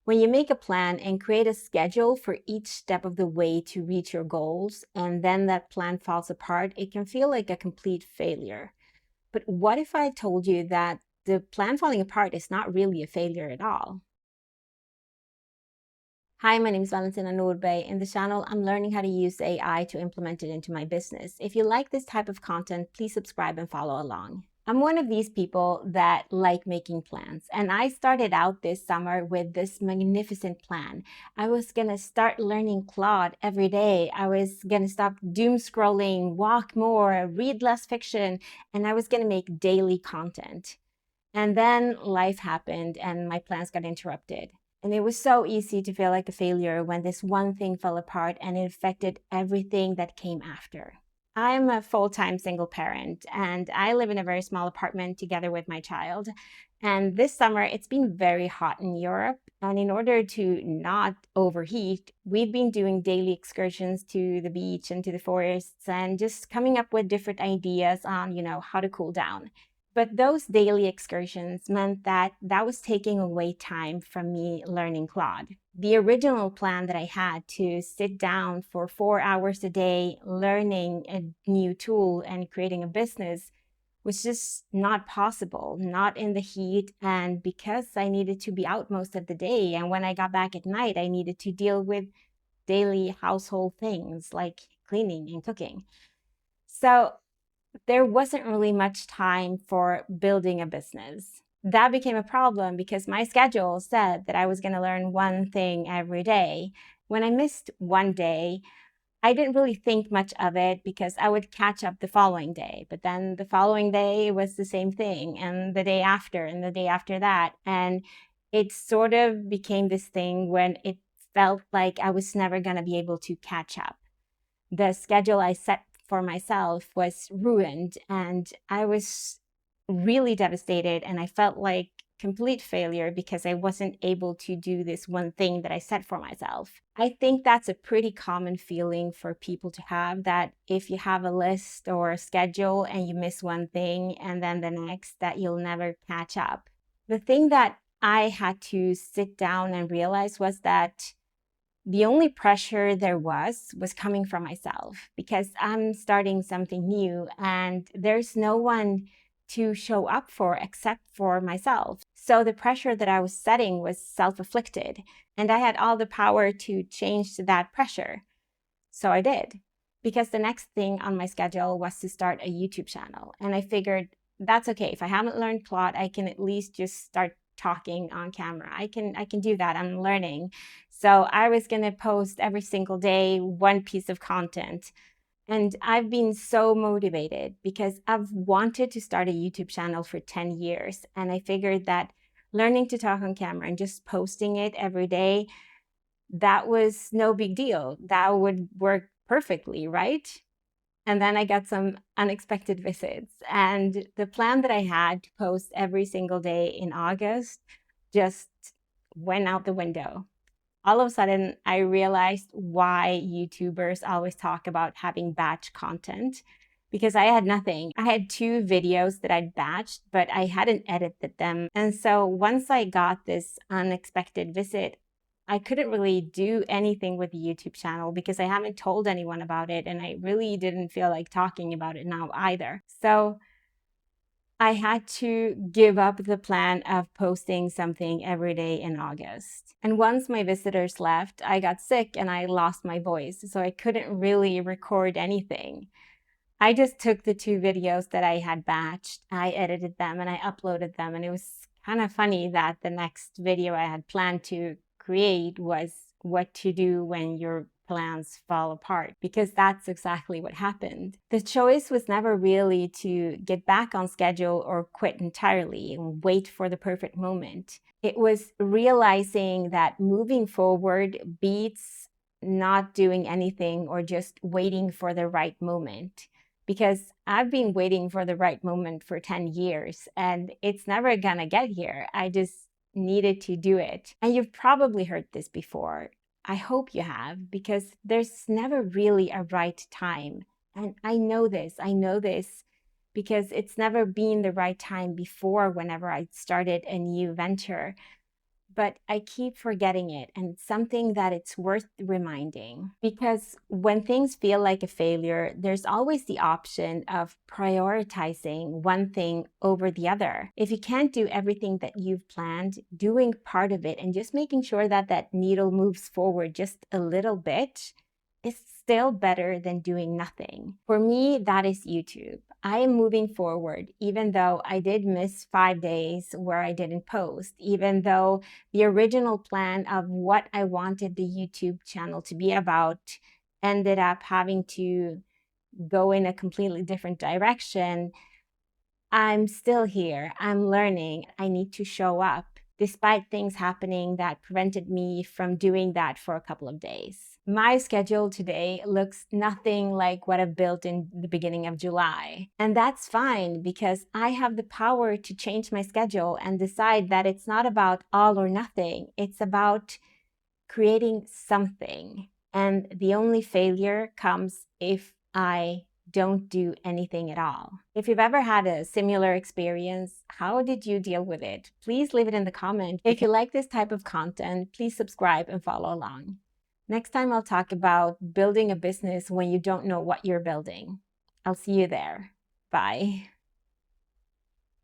When you make a plan and create a schedule for each step of the way to reach your goals, and then that plan falls apart, it can feel like a complete failure. But what if I told you that the plan falling apart is not really a failure at all? Hi, my name is Valentina Nordberg. In the channel, I'm learning how to use AI to implement it into my business. If you like this type of content, please subscribe and follow along. I'm one of these people that like making plans, and I started out this summer with this magnificent plan. I was gonna start learning Claude every day. I was gonna stop doom scrolling, walk more, read less fiction, and I was gonna make daily content. And then life happened and my plans got interrupted. And it was so easy to feel like a failure when this one thing fell apart and it affected everything that came after. I'm a full-time single parent and I live in a very small apartment together with my child. And this summer, it's been very hot in Europe. And in order to not overheat, we've been doing daily excursions to the beach and to the forests and just coming up with different ideas on, how to cool down. But those daily excursions meant that was taking away time from me learning Claude. The original plan that I had to sit down for 4 hours a day learning a new tool and creating a business was just not possible, not in the heat. And because I needed to be out most of the day, and when I got back at night, I needed to deal with daily household things like cleaning and cooking. So there wasn't really much time for building a business. That became a problem because my schedule said that I was going to learn one thing every day. When I missed one day, I didn't really think much of it because I would catch up the following day. But then the following day was the same thing, and the day after, and the day after that. And it sort of became this thing when it felt like I was never going to be able to catch up. The schedule I set for myself was ruined and I was really devastated, and I felt like complete failure because I wasn't able to do this one thing that I set for myself. I think that's a pretty common feeling for people to have, that if you have a list or a schedule and you miss one thing and then the next, that you'll never catch up. The thing that I had to sit down and realize was that the only pressure there was coming from myself because I'm starting something new and there's no one to show up for except for myself. So the pressure that I was setting was self-inflicted, and I had all the power to change that pressure. So I did, because the next thing on my schedule was to start a YouTube channel. And I figured that's okay. If I haven't learned Claude, I can at least just start talking on camera. I can do that. I'm learning. So I was going to post every single day one piece of content. And I've been so motivated because I've wanted to start a YouTube channel for 10 years. And I figured that learning to talk on camera and just posting it every day, that was no big deal. That would work perfectly, right? And then I got some unexpected visits. And the plan that I had to post every single day in August just went out the window. All of a sudden, I realized why YouTubers always talk about having batch content, because I had nothing. I had 2 videos that I'd batched, but I hadn't edited them. And so once I got this unexpected visit, I couldn't really do anything with the YouTube channel because I haven't told anyone about it, and I really didn't feel like talking about it now either. So I had to give up the plan of posting something every day in August. And once my visitors left, I got sick and I lost my voice, so I couldn't really record anything. I just took the 2 videos that I had batched, I edited them, and I uploaded them. And it was kind of funny that the next video I had planned to create was what to do when your plans fall apart, because that's exactly what happened. The choice was never really to get back on schedule or quit entirely and wait for the perfect moment. It was realizing that moving forward beats not doing anything or just waiting for the right moment. Because I've been waiting for the right moment for 10 years and it's never gonna get here. I just needed to do it. And you've probably heard this before. I hope you have, because there's never really a right time. And I know this because it's never been the right time before whenever I started a new venture. but I keep forgetting it. And it's something that it's worth reminding, because when things feel like a failure, there's always the option of prioritizing one thing over the other. If you can't do everything that you've planned, doing part of it and just making sure that that needle moves forward just a little bit is still better than doing nothing. For me, that is YouTube. I am moving forward, even though I did miss 5 days where I didn't post, even though the original plan of what I wanted the YouTube channel to be about ended up having to go in a completely different direction. I'm still here. I'm learning. I need to show up despite things happening that prevented me from doing that for a couple of days. My schedule today looks nothing like what I've built in the beginning of July. And that's fine, because I have the power to change my schedule and decide that it's not about all or nothing. It's about creating something. And the only failure comes if I don't do anything at all. If you've ever had a similar experience, how did you deal with it? Please leave it in the comments. If you like this type of content, please subscribe and follow along. Next time I'll talk about building a business when you don't know what you're building. I'll see you there. Bye.